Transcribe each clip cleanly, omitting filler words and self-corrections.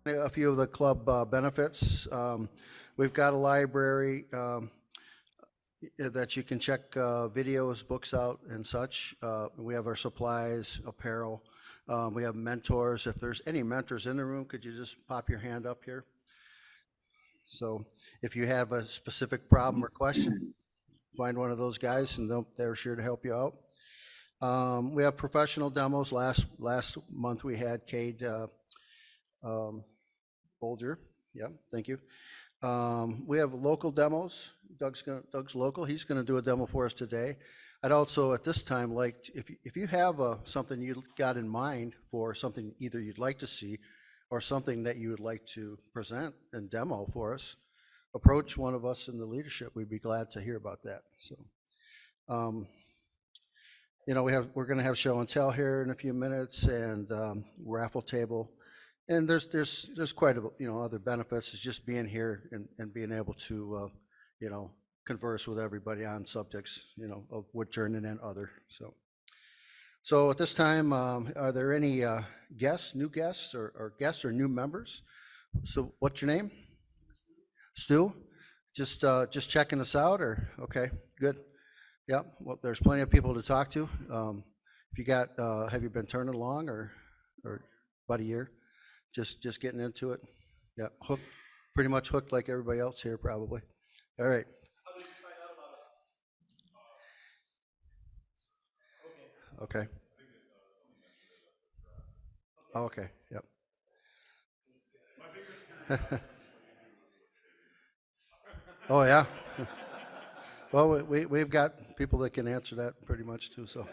A few of the club benefits. We've got a library that you can check videos, books out and such. We have our supplies, apparel. We have mentors. If there's any mentors in the room, could you just pop your hand up here? So if you have a specific problem or question, find one of those guys and they're sure to help you out. We have professional demos. Last month we had Cade Bolger. Yeah, thank you. We have local demos. Doug's local. He's going to do a demo for us today. I'd also at this time like if you have something you got in mind for something either you'd like to see or something that you would like to present and demo for us, approach one of us in the leadership. We'd be glad to hear about that. So, you know, we're going to have show and tell here in a few minutes and raffle table. And there's quite a other benefits. It's just being here and being able to converse with everybody on subjects of wood turning and other. So at this time, are there any guests, new guests, or guests or new members? So what's your name? Stu. Just checking us out, or okay, good. Yeah. Well, there's plenty of people to talk to. If you got, have you been turning along or about a year? Just getting into it. Yeah, hooked, pretty much hooked like everybody else here probably. All right. How did you find out about us? Okay. Oh, okay. Yep. Oh yeah. Well, we've got people that can answer that pretty much too. So.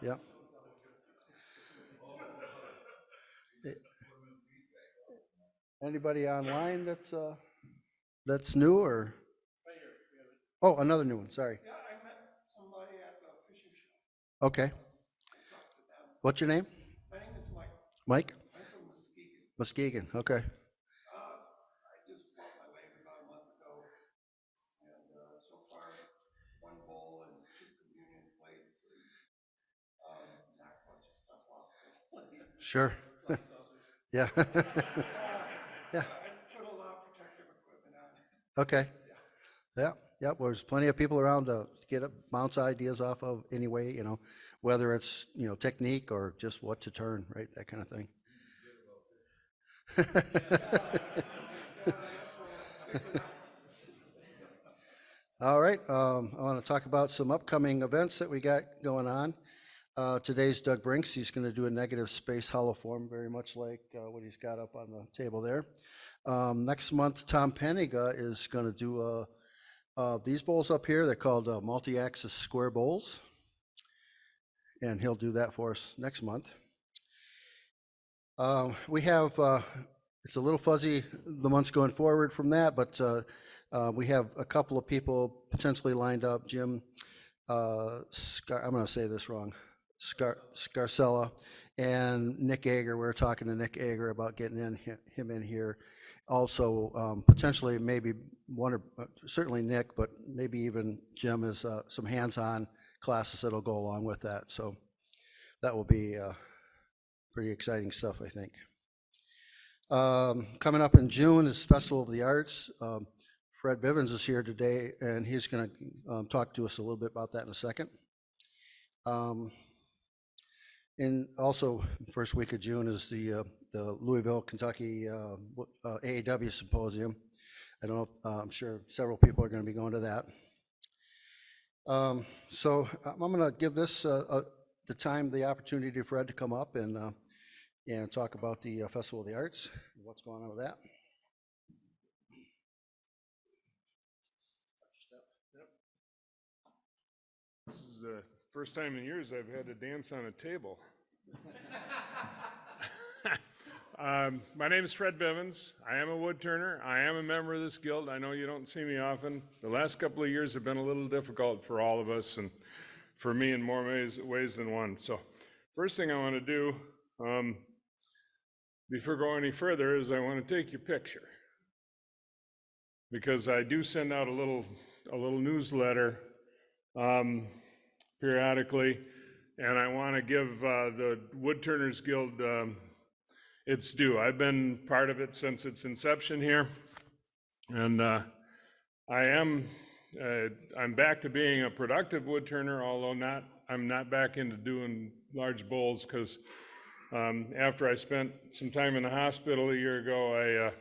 Yeah. Anybody online that's new or? Right here. Oh, another new one. Sorry. Yeah, I met somebody at the fishing show. Okay. I talked to them. What's your name? My name is Mike. Mike? I'm from Muskegon. Muskegon. Okay. I just bought my land about a month ago, and so far, one bowl and 2 communion plates, and knock a bunch of stuff off the plate. Sure. Yeah. Yeah. I put a lot of protective equipment on it. Okay. Yeah. Yeah. Well, there's plenty of people around to bounce ideas off of anyway, whether it's, technique or just what to turn, right? That kind of thing. All right. I want to talk about some upcoming events that we got going on. Today's Doug Brinks. He's going to do a negative space hollow form, very much like what he's got up on the table there. Next month, Tom Peniga is going to do these bowls up here. They're called multi-axis square bowls, and he'll do that for us next month. We have, it's a little fuzzy the months going forward from that, but we have a couple of people potentially lined up. Jim, I'm going to say this wrong. Scarcella and Nick Ager. We were talking to Nick Ager about getting him in here. Also, potentially maybe one or certainly Nick, but maybe even Jim is some hands-on classes that'll go along with that. So that will be pretty exciting stuff, I think. Coming up in June is Festival of the Arts. Fred Bivens is here today, and he's going to talk to us a little bit about that in a second. And also, first week of June is the Louisville, Kentucky AAW Symposium. I don't know, I'm sure several people are going to be going to that. So I'm going to give this the opportunity for Fred to come up and talk about the Festival of the Arts and what's going on with that. This is the first time in years I've had to dance on a table. My name is Fred Bivens. I am a wood turner. I am a member of this guild. I know you don't see me often. The last couple of years have been a little difficult for all of us and for me in more ways than one. So first thing I want to do before going any further is I want to take your picture, because I do send out a little newsletter periodically, and I want to give the Woodturners Guild its due. I've been part of it since its inception here, and I'm back to being a productive woodturner, although I'm not back into doing large bowls because after I spent some time in the hospital a year ago,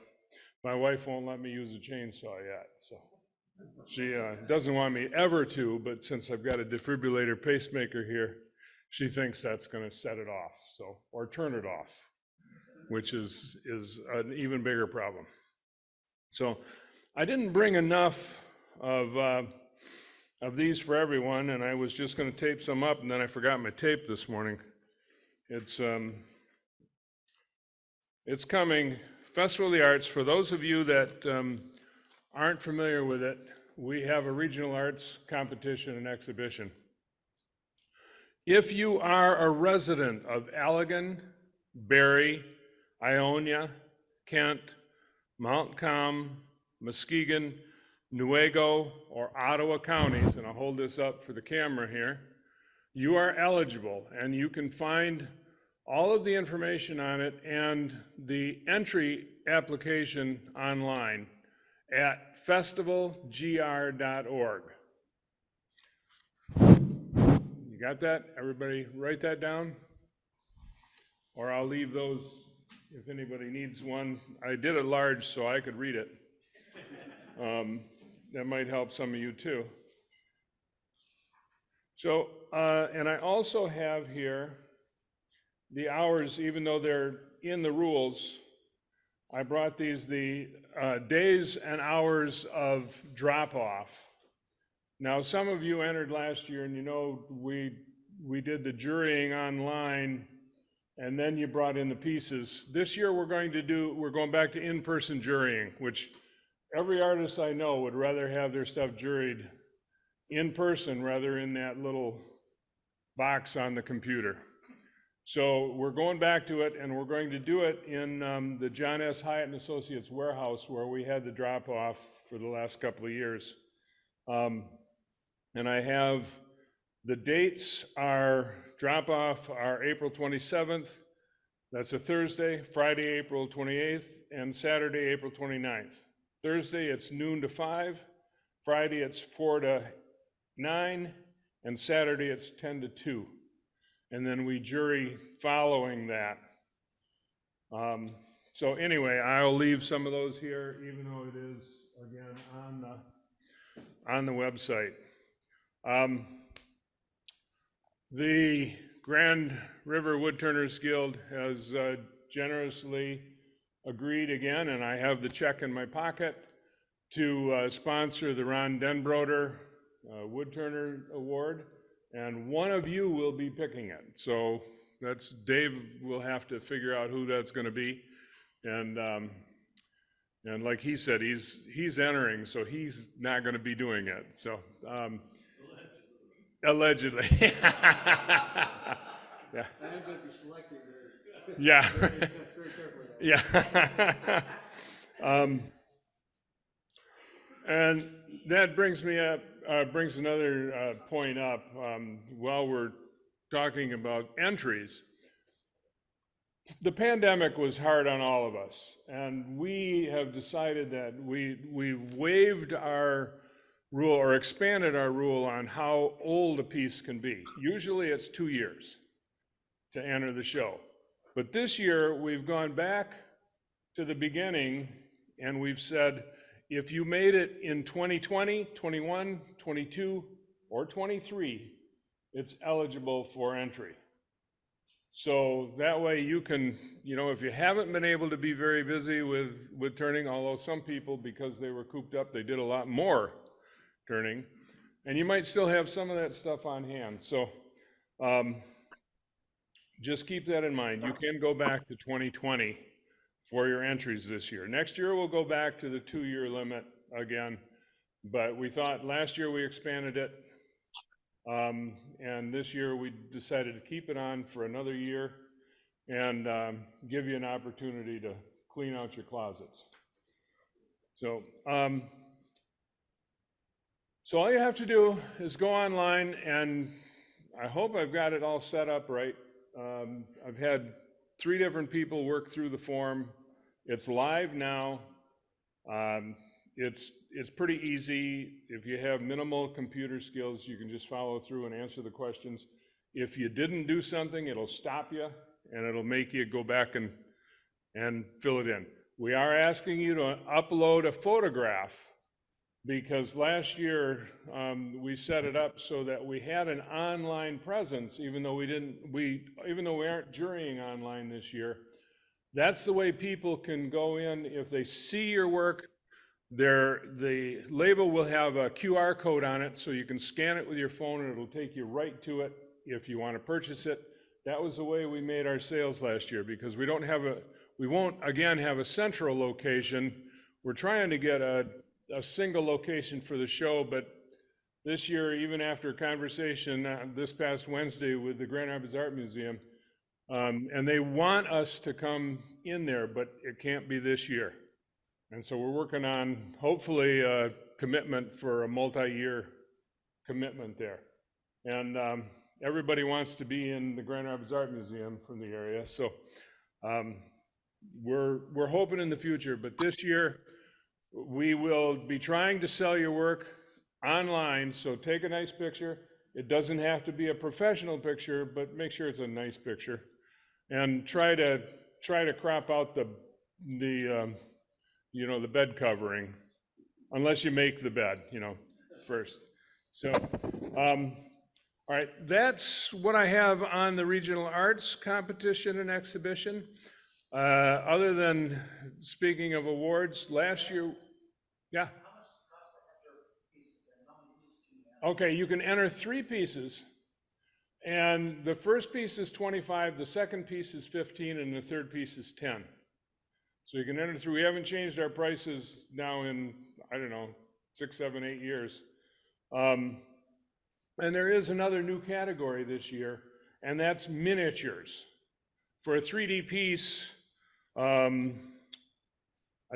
my wife won't let me use a chainsaw yet. So she doesn't want me ever to, but since I've got a defibrillator pacemaker here, she thinks that's going to set it off, or turn it off, which is an even bigger problem. So I didn't bring enough of these for everyone, and I was just going to tape some up, and then I forgot my tape this morning. It's coming. Festival of the Arts. For those of you that aren't familiar with it, we have a regional arts competition and exhibition. If you are a resident of Allegan, Barry, Ionia, Kent, Montcalm, Muskegon, Newaygo, or Ottawa counties, and I'll hold this up for the camera here, you are eligible, and you can find all of the information on it and the entry application online at festivalgr.org. You got that? Everybody write that down? Or I'll leave those if anybody needs one. I did it large so I could read it. That might help some of you too. So, and I also have here the hours, even though they're in the rules, I brought these, the days and hours of drop-off. Now, some of you entered last year, and you know we did the jurying online, and then you brought in the pieces. This year we're going back to in-person jurying, which every artist I know would rather have their stuff juried in person rather in that little box on the computer. So we're going back to it, and we're going to do it in the John S. Hyatt and Associates warehouse where we had the drop-off for the last couple of years. And I have the dates drop-off are April 27th, that's a Thursday, Friday, April 28th, and Saturday, April 29th. Thursday, it's noon to 5, Friday, it's 4 to 9, and Saturday, it's 10 to 2. And then we jury following that. So anyway, I'll leave some of those here, even though it is, again, on the website. The Grand River Woodturners Guild has generously agreed again, and I have the check in my pocket, to sponsor the Ron Denbroder Woodturner Award, and one of you will be picking it. So that's Dave will have to figure out who that's going to be, and like he said, he's entering, so he's not going to be doing it. So allegedly. Yeah. I'm going to be selecting Yeah. very carefully. Yeah. And that brings me up, brings another point up while we're talking about entries. The pandemic was hard on all of us, and we have decided that we've waived our rule or expanded our rule on how old a piece can be. Usually it's 2 years to enter the show. But this year we've gone back to the beginning and we've said, if you made it in 2020, 21, 22, or 23, it's eligible for entry. So that way you can, if you haven't been able to be very busy with turning, although some people, because they were cooped up, they did a lot more turning, and you might still have some of that stuff on hand. So just keep that in mind. You can go back to 2020 for your entries this year. Next year we'll go back to the 2-year limit again, but we thought last year we expanded it, and this year we decided to keep it on for another year and give you an opportunity to clean out your closets. So all you have to do is go online, and I hope I've got it all set up right. I've had 3 different people work through the form. It's live now. It's pretty easy. If you have minimal computer skills, you can just follow through and answer the questions. If you didn't do something, it'll stop you and it'll make you go back and fill it in. We are asking you to upload a photograph because last year we set it up so that we had an online presence, even though we aren't jurying online this year. That's the way people can go in. If they see your work, the label will have a QR code on it, so you can scan it with your phone and it'll take you right to it if you want to purchase it. That was the way we made our sales last year, because we won't again have a central location. We're trying to get a single location for the show, but this year, even after a conversation this past Wednesday with the Grand Rapids Art Museum, and they want us to come in there, but it can't be this year. And so we're working on, hopefully, a commitment for a multi-year commitment there. And everybody wants to be in the Grand Rapids Art Museum from the area. So we're hoping in the future, but this year we will be trying to sell your work online. So take a nice picture. It doesn't have to be a professional picture, but make sure it's a nice picture. And try to crop out the bed covering, unless you make the bed, first. So, all right, that's what I have on the regional arts competition and exhibition. Other than speaking of awards, last year, yeah. Okay, you can enter 3 pieces. And the first piece is 25, the second piece is 15, and the third piece is 10. So you can enter through. We haven't changed our prices now in, I don't know, 6, 7, 8 years. And there is another new category this year, and that's miniatures. For a 3D piece, I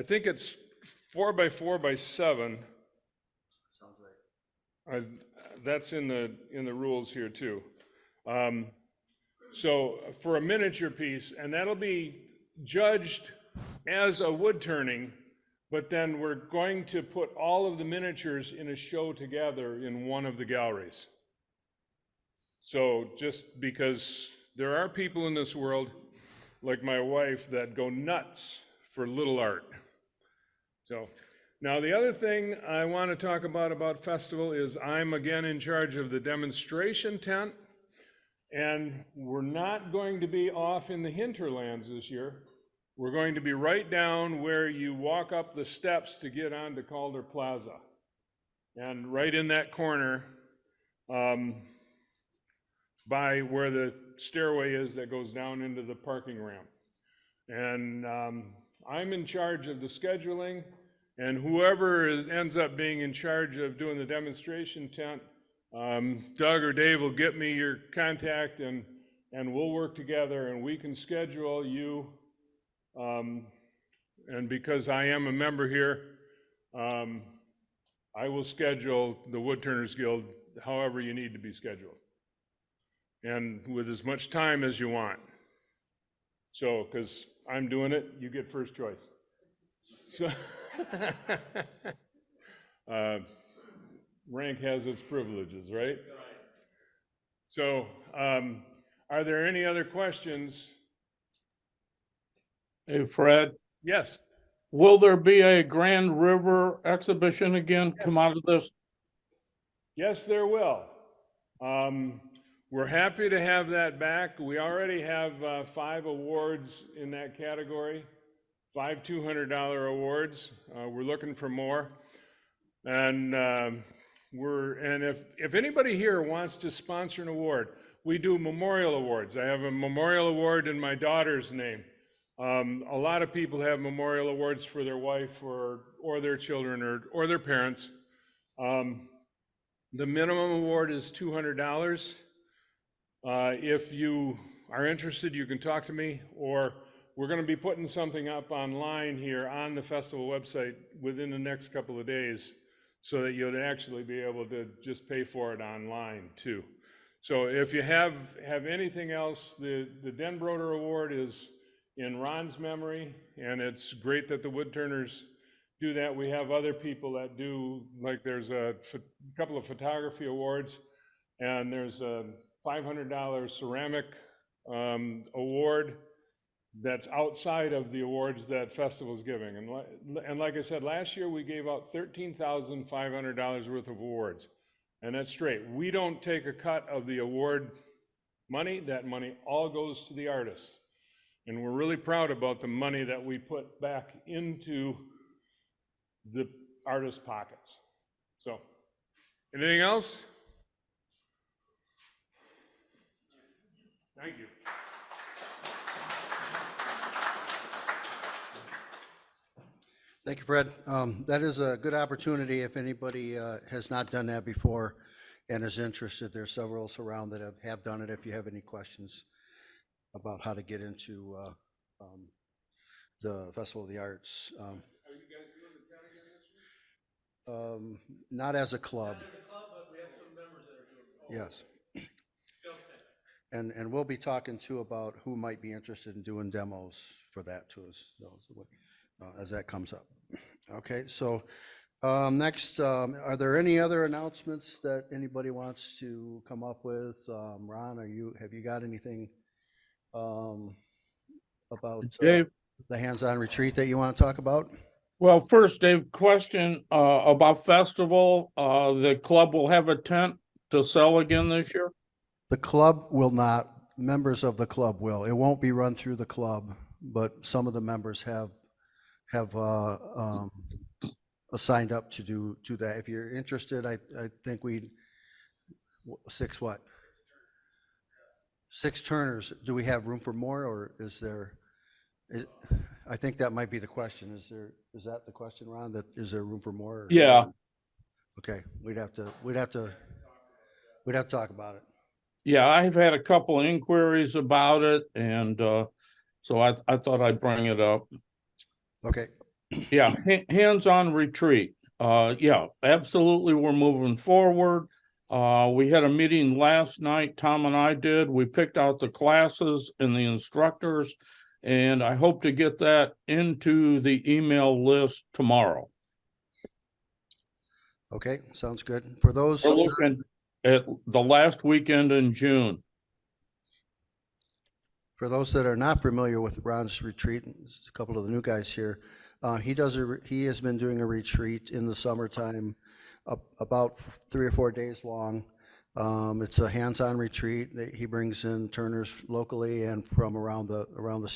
think it's 4 by 4 by 7. Sounds right. That's in the rules here too. So for a miniature piece, and that'll be judged as a wood turning, but then we're going to put all of the miniatures in a show together in one of the galleries. So just because there are people in this world, like my wife, that go nuts for little art. So now the other thing I want to talk about festival is I'm again in charge of the demonstration tent, and we're not going to be off in the hinterlands this year. We're going to be right down where you walk up the steps to get onto Calder Plaza. And right in that corner, by where the stairway is that goes down into the parking ramp. And I'm in charge of the scheduling, and whoever ends up being in charge of doing the demonstration tent, Doug or Dave will get me your contact, and we'll work together, and we can schedule you. And because I am a member here, I will schedule the Woodturners Guild however you need to be scheduled, and with as much time as you want. So, because I'm doing it, you get first choice. So, rank has its privileges, right? So, are there any other questions? Hey, Fred, Yes. will there be a Grand River exhibition again come Yes. out of this? Yes, there will. We're happy to have that back. We already have 5 awards in that category, 5 $200 awards. We're looking for more. And if anybody here wants to sponsor an award, we do memorial awards. I have a memorial award in my daughter's name. A lot of people have memorial awards for their wife or their children or their parents. The minimum award is $200. If you are interested, you can talk to me, or we're going to be putting something up online here on the festival website within the next couple of days, so that you'll actually be able to just pay for it online too. So if you have anything else, the Denbroder Award is in Ron's memory, and it's great that the woodturners do that. We have other people that do, like there's a couple of photography awards, and there's a $500 ceramic award that's outside of the awards that festival's giving. And like I said, last year we gave out $13,500 worth of awards. And that's straight. We don't take a cut of the award money. That money all goes to the artists. And we're really proud about the money that we put back into the artists' pockets. So, anything else? Thank you. Thank you, Fred. That is a good opportunity if anybody has not done that before and is interested. There's several around that have done it. If you have any questions about how to get into the Festival of the Arts. Are you guys doing the 10 again this year? Not as a club. Not as a club, but we have some members that are doing it. Yes. Sales thing. And we'll be talking too about who might be interested in doing demos for that too, as that comes up. Okay, so next, are there any other announcements that anybody wants to come up with? Ron, have you got anything about Dave? the hands-on retreat that you want to talk about? Well, first, Dave, question about festival. The club will have a tent to sell again this year? The club will not. Members of the club will. It won't be run through the club, but some of the members have signed up to do that. If you're interested, I think six turners. Do we have room for more, or is there? I think that might be the question. Is that the question, Ron? That is there room for more? Or? Yeah. Okay, we'd have to talk about it. Yeah, I've had a couple of inquiries about it, and so I thought I'd bring it up. Okay. Yeah, hands-on retreat. Yeah, absolutely. We're moving forward. We had a meeting last night, Tom and I did. We picked out the classes and the instructors, and I hope to get that into the email list tomorrow. Okay, sounds good. For those We're looking at the last weekend in June. For those that are not familiar with Ron's retreat, a couple of the new guys here, he has been doing a retreat in the summertime, about 3 or 4 days long. It's a hands-on retreat that he brings in turners locally and from around the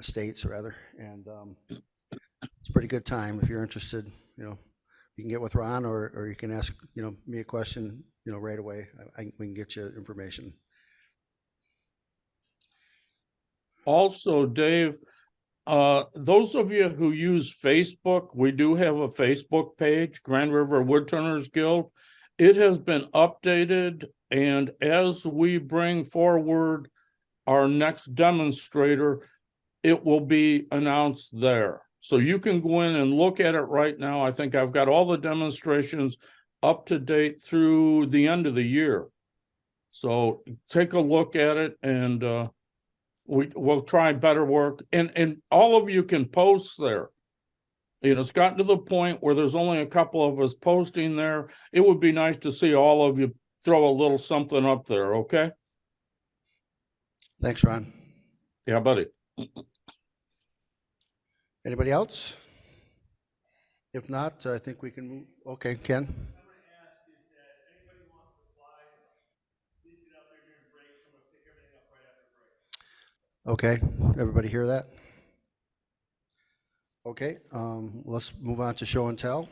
states rather, and it's a pretty good time. If you're interested, you can get with Ron, or you can ask me a question right away. We can get you information. Also, Dave, those of you who use Facebook, we do have a Facebook page, Grand River Woodturners Guild. It has been updated, and as we bring forward our next demonstrator, it will be announced there. So you can go in and look at it right now. I think I've got all the demonstrations up to date through the end of the year. So take a look at it, and we'll try better work. And all of you can post there. It's gotten to the point where there's only a couple of us posting there. It would be nice to see all of you throw a little something up there, okay? Thanks, Ron. Yeah, buddy. Anybody else? If not, I think we can move. Okay, Ken? I'm going to ask is that if anybody wants supplies, please get out there during breaks. I'm going to pick everything up right after break. Okay, everybody hear that? Okay, let's move on to show and tell.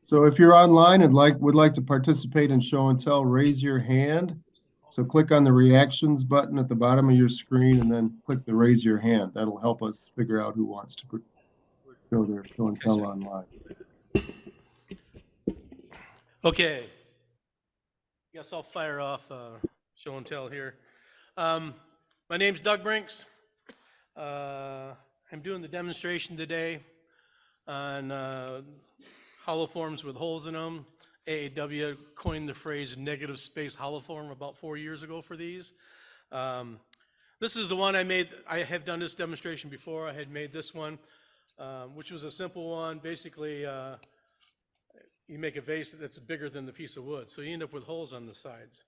So if you're online and would like to participate in show and tell, raise your hand. So click on the reactions button at the bottom of your screen and then click the raise your hand. That'll help us figure out who wants to show their show and tell online. Okay. Guess I'll fire off show and tell here. My name's Doug Brinks. I'm doing the demonstration today on hollow forms with holes in them. AAW coined the phrase negative space hollow form about 4 years ago for these. This is the one I made. I have done this demonstration before. I had made this one, which was a simple one. Basically, you make a vase that's bigger than the piece of wood, so you end up with holes on the sides.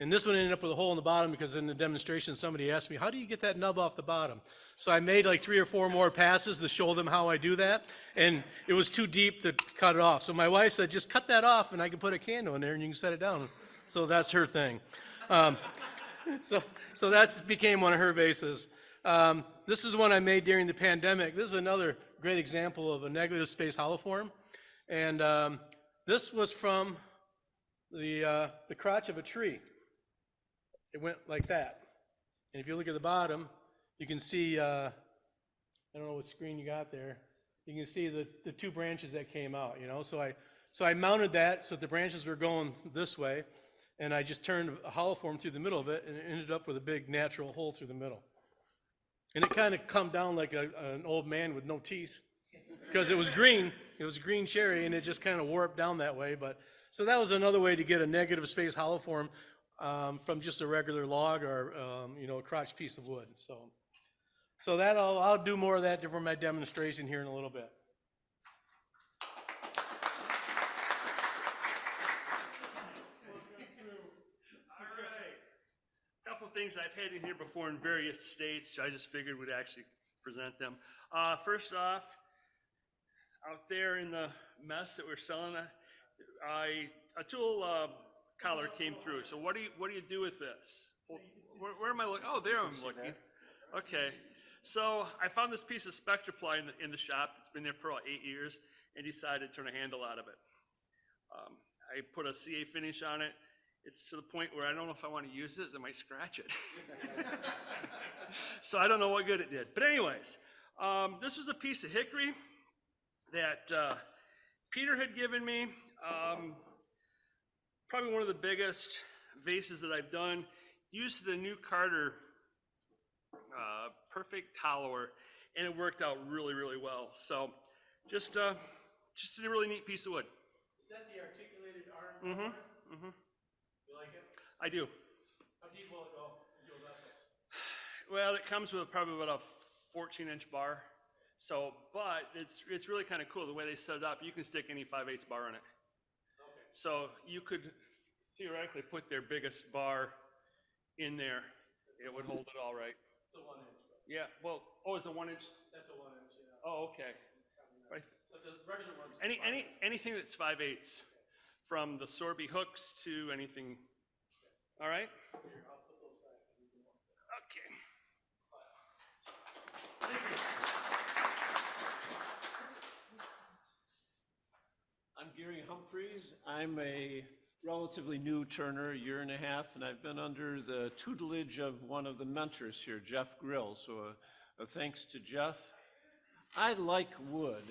And this one ended up with a hole in the bottom because in the demonstration, somebody asked me, how do you get that nub off the bottom? So I made like 3 or 4 more passes to show them how I do that, and it was too deep to cut it off. So my wife said, just cut that off and I can put a candle in there and you can set it down. So that's her thing. So that became one of her vases. This is one I made during the pandemic. This is another great example of a negative space hollow form. And this was from the crotch of a tree. It went like that. And if you look at the bottom, you can see, I don't know what screen you got there. You can see the 2 branches that came out, you know. So I mounted that so the branches were going this way, and I just turned a hollow form through the middle of it, and it ended up with a big natural hole through the middle. And it kind of come down like an old man with no teeth, because it was green cherry, and it just kind of warped down that way. But so that was another way to get a negative space hollow form from just a regular log or you know, a crotched piece of wood. So that I'll do more of that for my demonstration here in a little bit. All right. Couple things I've had in here before in various states, so I just figured we'd actually present them. First off, out there in the mess that we're selling, a tool collar came through. So what do you do with this? Where am I looking? Oh, there I'm looking. Okay. So I found this piece of Spectraply in the shop. It's been there for about 8 years, and decided to turn a handle out of it. I put a CA finish on it. It's to the point where I don't know if I want to use this. I might scratch it. So I don't know what good it did. But anyways, this was a piece of hickory that Peter had given me. Probably one of the biggest vases that I've done. Used the new Carter perfect hollower, and it worked out really, really well. So just a really neat piece of wood. Is that the articulated arm? Mm-hmm. You like it? I do. How deep will it go into a vessel? Well, it comes with probably about a 14-inch bar. So, but it's really kind of cool the way they set it up. You can stick any 5/8 bar in it. Okay. So you could theoretically put their biggest bar in there. It would hold it all right. It's a 1 inch. Yeah. Well, oh, it's a 1 inch. That's a 1 inch, yeah. Oh, okay. Right. But the regular one's Anything that's 5/8, from the Sorby hooks to anything. All right. Here, I'll put those back. Okay. I'm Gary Humphreys. I'm a relatively new turner, 1.5 years, and I've been under the tutelage of one of the mentors here, Jeff Grill. So a thanks to Jeff. I like wood.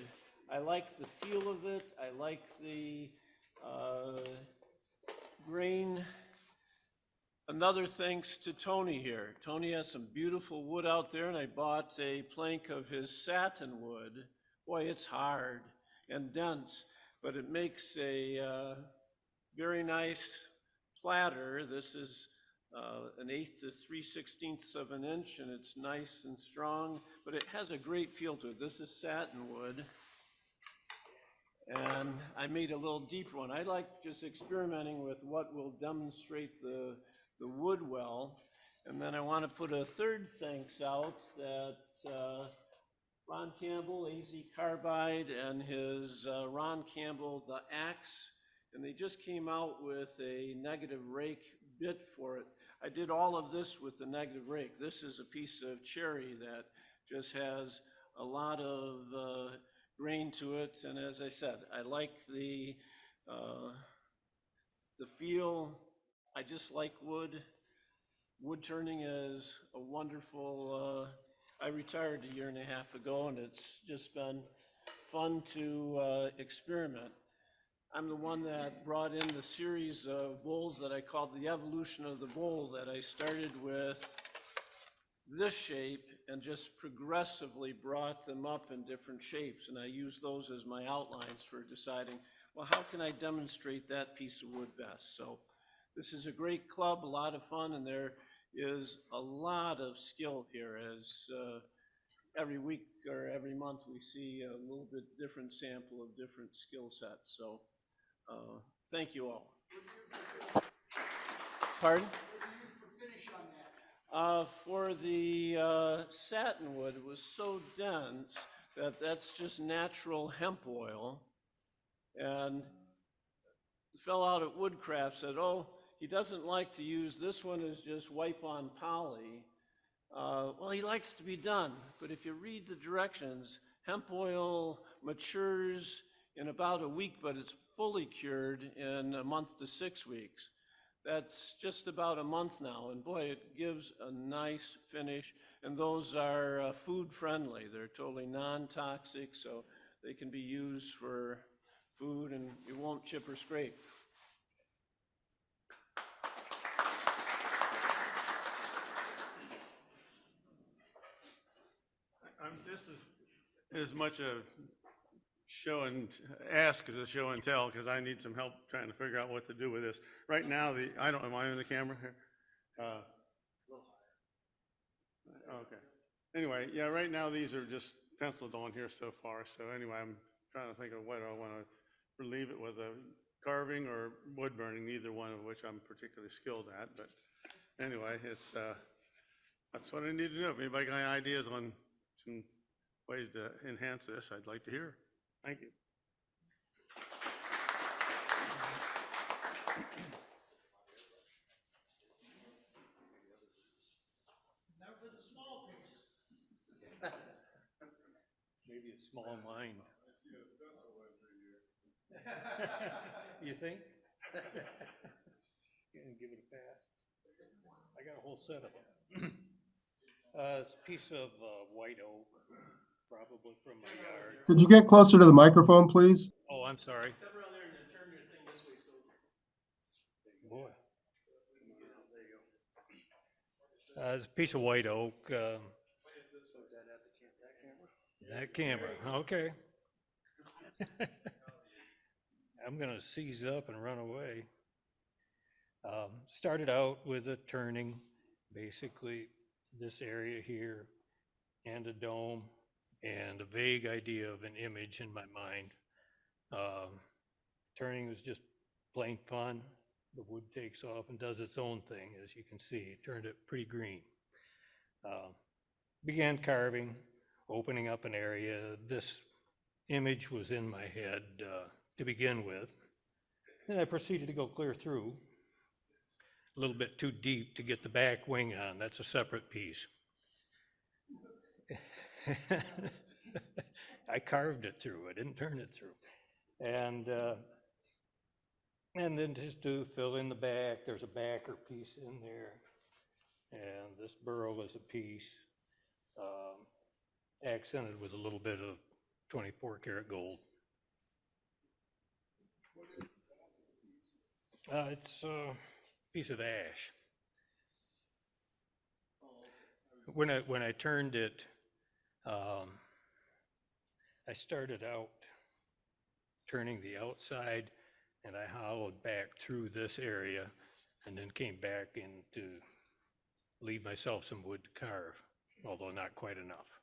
I like the feel of it. I like the grain. Another thanks to Tony here. Tony has some beautiful wood out there, and I bought a plank of his satin wood. Boy, it's hard and dense, but it makes a very nice platter. This is an 1/8 to 3/16 of an inch, and it's nice and strong, but it has a great feel to it. This is satin wood, and I made a little deeper one. I like just experimenting with what will demonstrate the wood well. And then I want to put a third thanks out that Ron Campbell, AZ Carbide, and his Ron Campbell, the axe, and they just came out with a negative rake bit for it. I did all of this with the negative rake. This is a piece of cherry that just has a lot of grain to it, and as I said, I like the feel. I just like wood. Wood turning is a wonderful, I retired 1.5 years ago, and it's just been fun to experiment. I'm the one that brought in the series of bowls that I called the evolution of the bowl, that I started with this shape and just progressively brought them up in different shapes. And I use those as my outlines for deciding, well, how can I demonstrate that piece of wood best? So this is a great club, a lot of fun, and there is a lot of skill here, as every week or every month we see a little bit different sample of different skill sets. So thank you all. Pardon? For the satin wood, it was so dense that that's just natural hemp oil. And the fellow out at Woodcraft said, oh, he doesn't like to use this one as just wipe-on poly. Well, he likes to be done, but if you read the directions, hemp oil matures in about a week, but it's fully cured in a month to 6 weeks. That's just about a month now, and boy, it gives a nice finish, and those are food friendly. They're totally non-toxic, so they can be used for food and it won't chip or scrape. This is as much a show and ask as a show and tell, because I need some help trying to figure out what to do with this. Right now, am I on the camera here? Okay. Anyway, yeah, right now these are just penciled on here so far. So anyway, I'm trying to think of what I want to relieve it with, a carving or wood burning, neither one of which I'm particularly skilled at. But anyway, that's what I need to know. If anybody got any ideas on some ways to enhance this, I'd like to hear. Thank you. Maybe a small mind. You think? Gonna give it a pass. I got a whole set of them. It's a piece of white oak, probably from my yard. Could you get closer to the microphone, please? Oh, I'm sorry. Step around there and then turn your thing this way, so. Boy. It's a piece of white oak. That camera, okay. I'm gonna seize up and run away. Started out with a turning, basically this area here, and a dome, and a vague idea of an image in my mind. Turning was just plain fun. The wood takes off and does its own thing, as you can see. It turned it pretty green. Began carving, opening up an area. This image was in my head to begin with. Then I proceeded to go clear through, a little bit too deep to get the back wing on. That's a separate piece. I carved it through, I didn't turn it through. And then just to fill in the back, there's a backer piece in there. And this burl is a piece accented with a little bit of 24 karat gold. It's a piece of ash. When I turned it, I started out turning the outside, and I hollowed back through this area, and then came back in to leave myself some wood to carve, although not quite enough.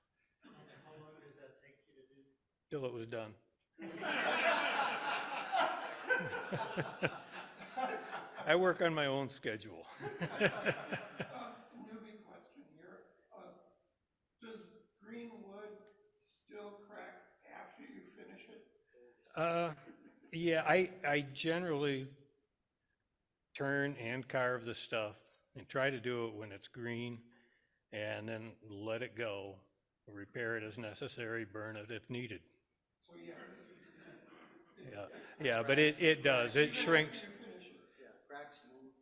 How long did that take you to do? Till it was done. I work on my own schedule. Newbie question here. Does green wood still crack after you finish it? Yeah, I generally turn and carve the stuff and try to do it when it's green, and then let it go, repair it as necessary, burn it if needed. So yes. Yeah, but it does, it shrinks. Yeah, cracks move.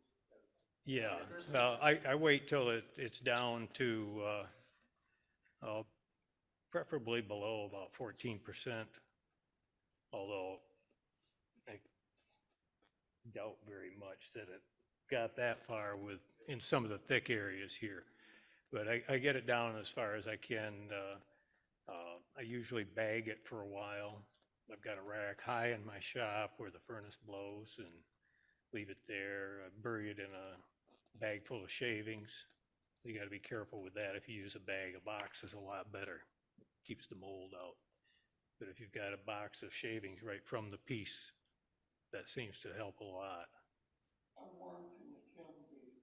Yeah, well, I wait till it's down to preferably below about 14%, although doubt very much that it got that far in some of the thick areas here. But I get it down as far as I can. I usually bag it for a while. I've got a rack high in my shop where the furnace blows and leave it there. I bury it in a bag full of shavings. You got to be careful with that. If you use a bag, a box is a lot better. Keeps the mold out. But if you've got a box of shavings right from the piece, that seems to help a lot. How warm can the kiln be?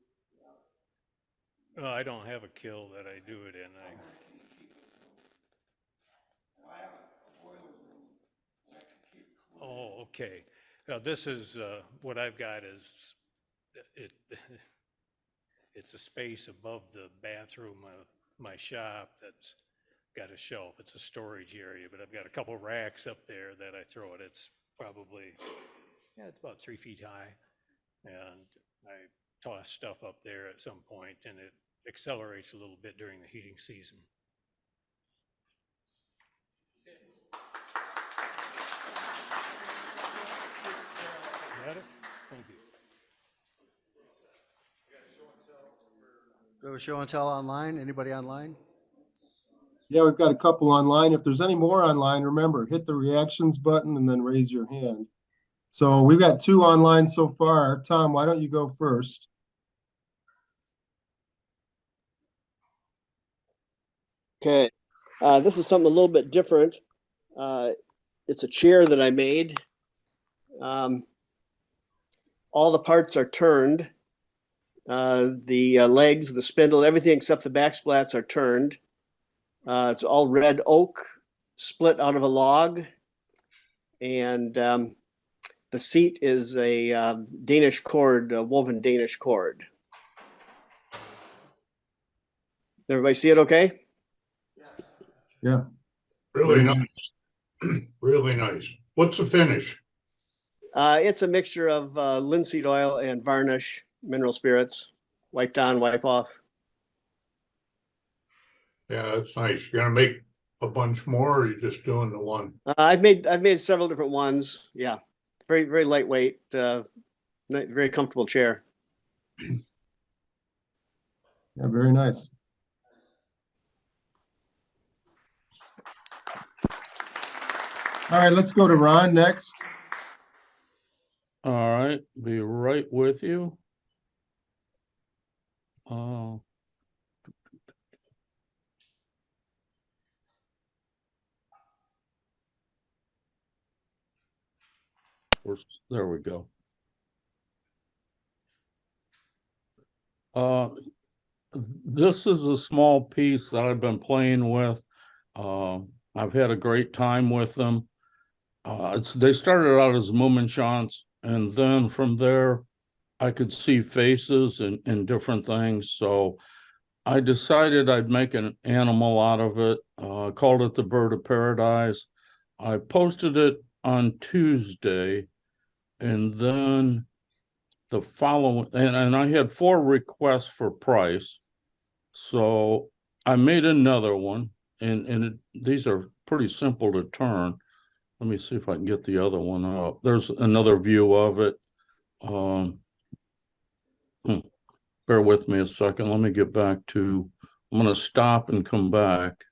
Yeah. I don't have a kiln that I do it in. How warm can you keep it from? I have a boiler room that I can keep cool. Oh, okay. Now this is, what I've got is, it, it's a space above the bathroom of my shop that's got a shelf. It's a storage area, but I've got a couple racks up there that I throw it. It's probably, yeah, it's about 3 feet high. And I toss stuff up there at some point and it accelerates a little bit during the heating season. Got it? Thank you. Do we have a show and tell online? Anybody online? Yeah, we've got a couple online. If there's any more online, remember, hit the reactions button and then raise your hand. So we've got 2 online so far. Tom, why don't you go first? Okay, this is something a little bit different. It's a chair that I made. All the parts are turned. The legs, the spindle, everything except the backsplats are turned. It's all red oak, split out of a log. And the seat is a Danish cord, a woven Danish cord. Everybody see it okay? Yeah. Really nice. Really nice. What's the finish? It's a mixture of linseed oil and varnish, mineral spirits, wiped on, wipe off. Yeah, that's nice. You're gonna make a bunch more, or you're just doing the one? I've made several different ones. Yeah, very very lightweight, very comfortable chair. Yeah, very nice. All right, let's go to Ron next. All right, be right with you. There we go. This is a small piece that I've been playing with. I've had a great time with them. They started out as Moominshans, and then from there, I could see faces and different things. So I decided I'd make an animal out of it, called it the Bird of Paradise. I posted it on Tuesday, and then the following, and I had 4 requests for price. So I made another one, and these are pretty simple to turn. Let me see if I can get the other one up. There's another view of it. Bear with me a second. Let me get back to, I'm going to stop and come back.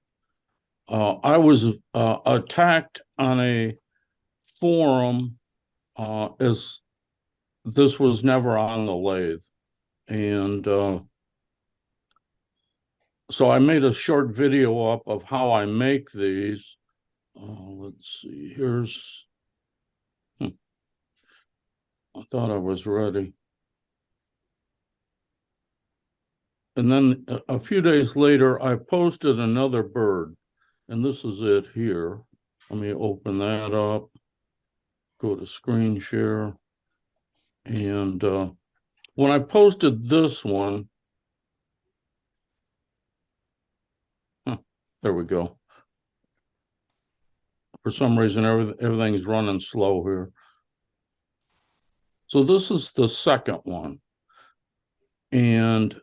I was attacked on a forum as this was never on the lathe. And so I made a short video up of how I make these. Let's see, here's, I thought I was ready. And then a few days later, I posted another bird, and this is it here. Let me open that up, go to screen share. And when I posted this one, there we go. For some reason, everything's running slow here. So this is the second one. And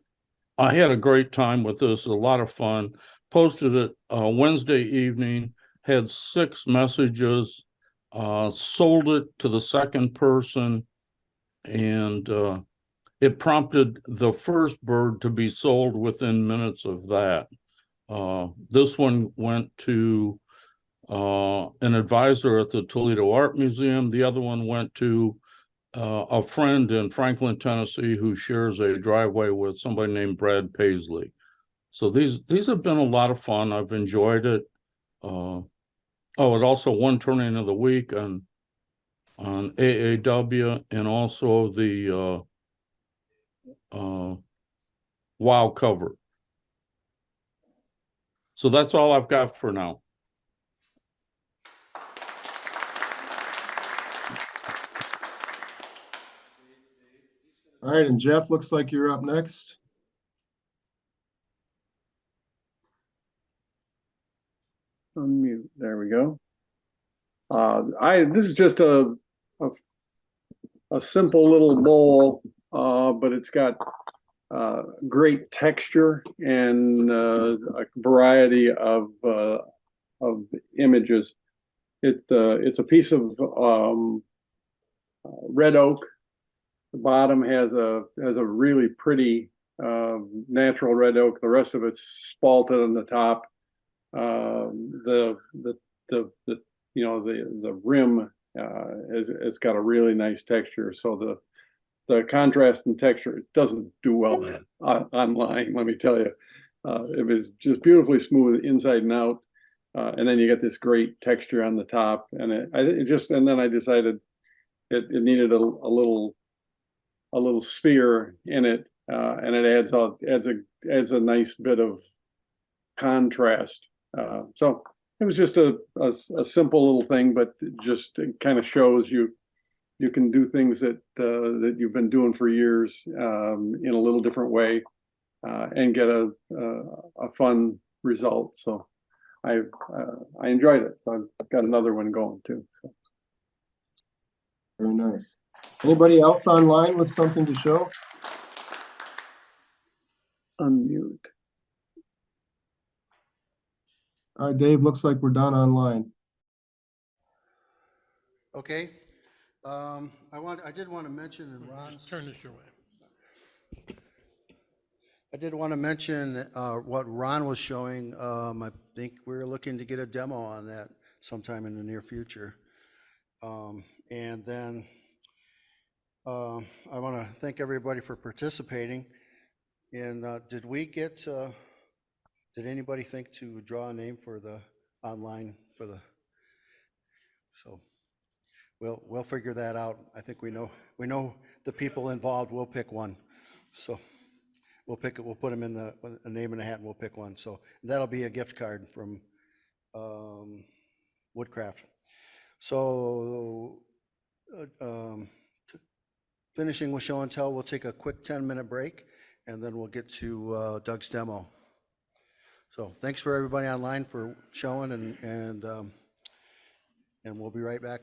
I had a great time with this, a lot of fun. Posted it Wednesday evening, had 6 messages, sold it to the second person and it prompted the first bird to be sold within minutes of that. This one went to an advisor at the Toledo Art Museum. The other one went to a friend in Franklin, Tennessee, who shares a driveway with somebody named Brad Paisley. So these have been a lot of fun. I've enjoyed it. Oh, it also won Turning of the Week on AAW, and also the WOW cover. So that's all I've got for now. All right, and Jeff, looks like you're up next. Unmute. There we go. This is just a simple little bowl, but it's got great texture and a variety of images. It's a piece of red oak. The bottom has a really pretty natural red oak. The rest of it's spalted on the top. The rim has got a really nice texture. So the contrast and texture, it doesn't do well online, let me tell you. It was just beautifully smooth inside and out. And then you get this great texture on the top. And and then I decided it needed a little sphere in it. And it adds a nice bit of contrast. So it was just a simple little thing, but it just kind of shows you can do things that you've been doing for years in a little different way and get a fun result. So I enjoyed it. So I've got another one going too. So. Very nice. Anybody else online with something to show? Unmute. All right, Dave, looks like we're done online. Okay. I did want to mention in Ron's. Just turn this your way. I did want to mention what Ron was showing. I think we're looking to get a demo on that sometime in the near future. And then I want to thank everybody for participating. And did anybody think to draw a name for the online for the? So we'll figure that out. I think we know the people involved. We'll pick one. So. We'll put them in a name in a hat and we'll pick one. So that'll be a gift card from Woodcraft. So finishing with show and tell, we'll take a quick 10-minute break and then we'll get to Doug's demo. So thanks for everybody online for showing and we'll be right back.